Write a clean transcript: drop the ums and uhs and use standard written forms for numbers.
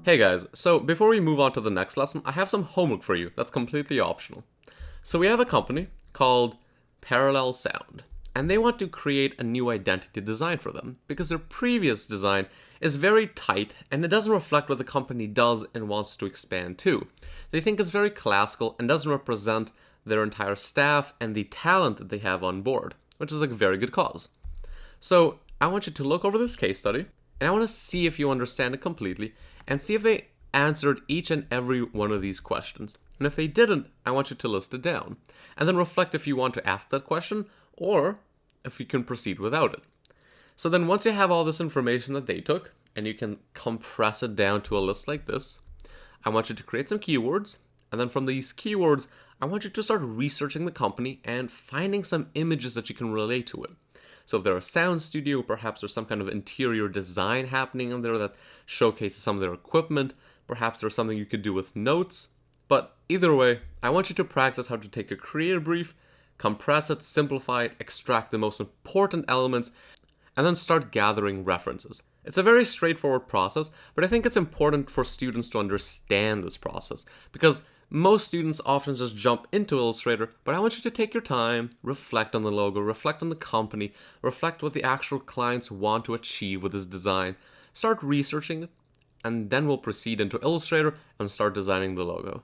Hey guys, so before we move on to the next lesson, I have some homework for you that's completely optional. So we have a company called Parallel Sound, and they want to create a new identity design for them because their previous design is very tight and it doesn't reflect what the company does and wants to expand to. They think it's very classical and doesn't represent their entire staff and the talent that they have on board, which is a very good cause. So I want you to look over this case study, and I want to see if you understand it completely, and see if they answered each and every one of these questions. And if they didn't, I want you to list it down, and then reflect if you want to ask that question, or if you can proceed without it. So then once you have all this information that they took, and you can compress it down to a list like this, I want you to create some keywords, and then from these keywords, I want you to start researching the company and finding some images that you can relate to it. So if they're a sound studio, perhaps there's some kind of interior design happening in there that showcases some of their equipment. Perhaps there's something you could do with notes. But either way, I want you to practice how to take a creative brief, compress it, simplify it, extract the most important elements, and then start gathering references. It's a very straightforward process, but I think it's important for students to understand this process because most students often just jump into Illustrator, but I want you to take your time, reflect on the logo, reflect on the company, reflect what the actual clients want to achieve with this design, start researching it, and then we'll proceed into Illustrator and start designing the logo.